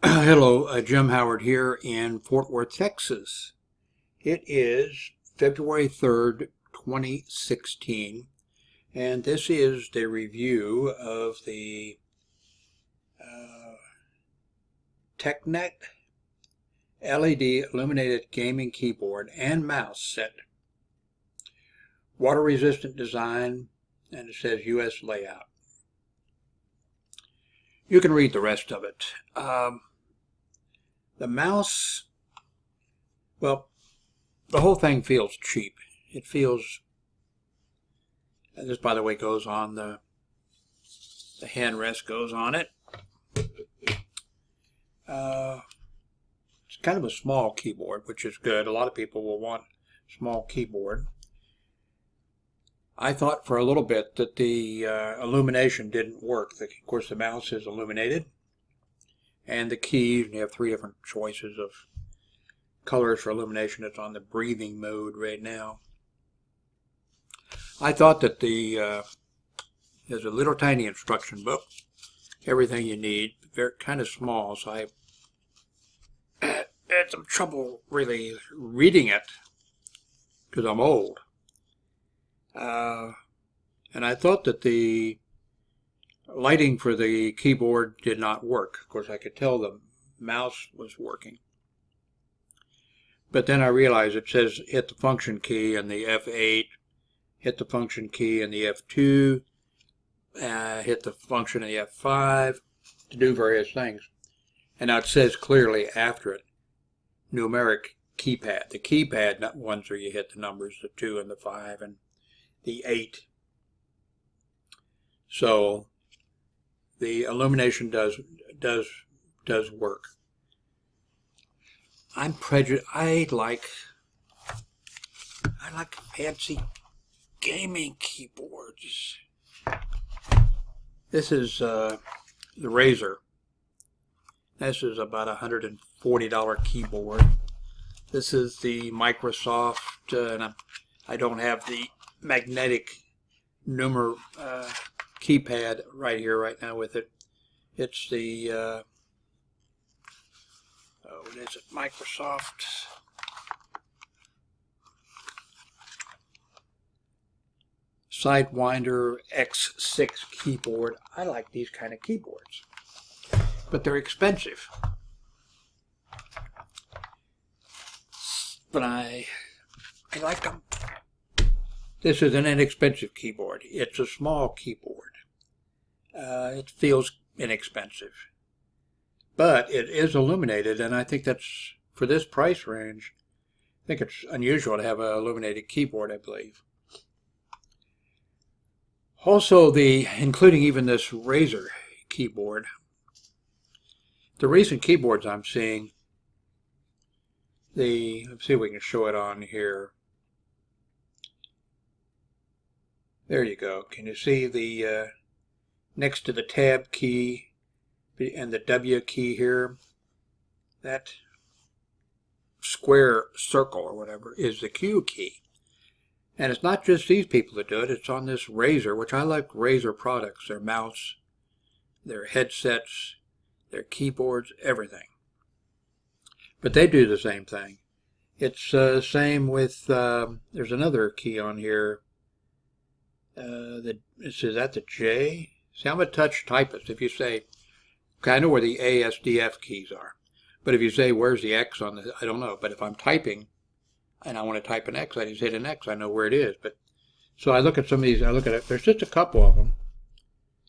Hello, Jim Howard here in Fort Worth, Texas. It is February 3rd, 2016, and this is the review of the TeckNet LED illuminated gaming keyboard and mouse set. Water resistant design, and it says US layout. You can read the rest of it. The mouse, well, the whole thing feels cheap. It feels, and this, by the way, goes on the handrest goes on it. It's kind of a small keyboard, which is good. A lot of people will want a small keyboard. I thought for a little bit that the illumination didn't work. Of course, the mouse is illuminated, and the keys, you have three different choices of colors for illumination. It's on the breathing mode right now. I thought that there's a little tiny instruction book, everything you need, very kind of small, so I had some trouble really reading it because I'm old. And I thought that the lighting for the keyboard did not work. Of course, I could tell the mouse was working. But then I realized it says hit the function key and the F8, hit the function key and the F2, hit the function and the F5 to do various things. And now it says clearly after it, numeric keypad. The keypad ones where you hit the numbers, the 2 and the 5 and the 8. So the illumination does work. I'm prejudiced. I like fancy gaming keyboards. This is the Razer. This is about a $140 keyboard. This is the Microsoft, and I don't have the magnetic number keypad right here right now with it. It's the what is it? Microsoft Sidewinder X6 keyboard. I like these kind of keyboards, but they're expensive. But I like them. This is an inexpensive keyboard. It's a small keyboard. It feels inexpensive. But it is illuminated, and I think that's, for this price range, I think it's unusual to have an illuminated keyboard, I believe. Also, including even this Razer keyboard, the recent keyboards I'm seeing, let's see if we can show it on here. There you go. Can you see the next to the tab key and the W key here? That square circle or whatever is the Q key. And it's not just these people that do it. It's on this Razer, which I like Razer products. Their mouse, their headsets, their keyboards, everything. But they do the same thing. It's the same with, there's another key on here. Is that the J? See, I'm a touch typist. If you say, okay, I know where the A, S, D, F keys are. But if you say, where's the X on the, I don't know. But if I'm typing and I want to type an X, I just hit an X. I know where it is. But so I look at some of these, I look at it. There's just a couple of them.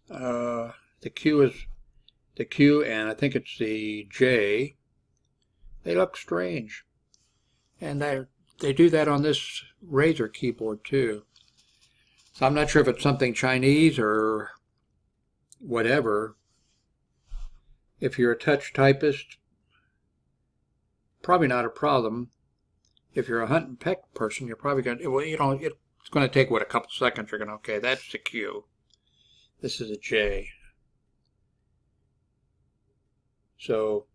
The Q is the Q, and I think it's the J. They look strange. And they do that on this Razer keyboard too. So I'm not sure if it's something Chinese or whatever. If you're a touch typist, probably not a problem. If you're a hunt and peck person, you're probably going to, well, you know, it's going to take, what, a couple seconds. You're going to, okay, that's the Q. This is a J. So,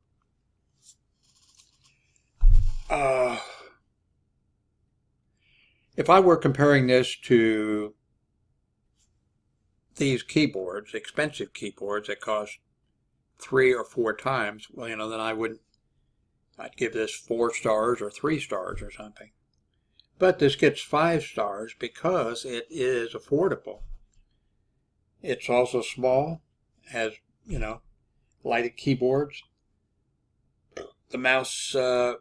if I were comparing this to these keyboards, expensive keyboards that cost 3 or 4 times, well, then I'd give this 4 stars or 3 stars or something. But this gets 5 stars because it is affordable. It's also small, has, lighted keyboards. The mouse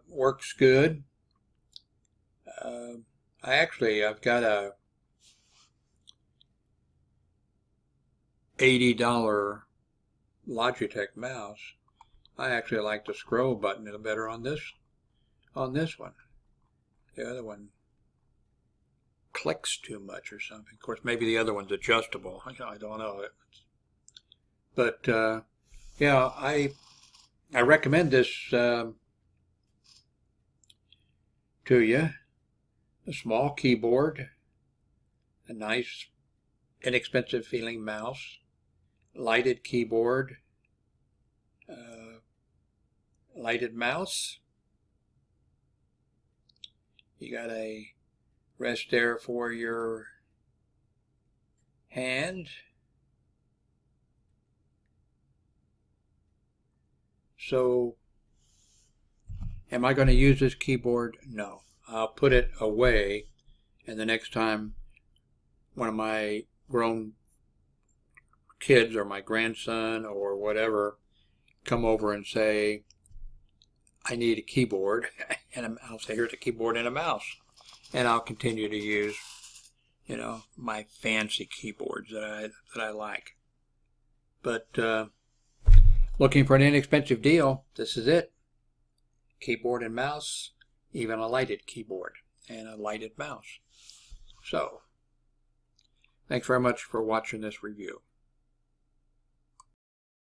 works good. I've got a $80 Logitech mouse. I actually like the scroll button a little better on this one. The other one clicks too much or something. Of course, maybe the other one's adjustable. I don't know. But yeah, I recommend this to you. A small keyboard, a nice, inexpensive feeling mouse, lighted keyboard, lighted mouse. You got a rest there for your hand. So, am I going to use this keyboard? No. I'll put it away, and the next time one of my grown kids or my grandson or whatever come over and say, I need a keyboard, and I'll say, here's a keyboard and a mouse. And I'll continue to use, my fancy keyboards that I like. But looking for an inexpensive deal, this is it. Keyboard and mouse, even a lighted keyboard and a lighted mouse. So, thanks very much for watching this review.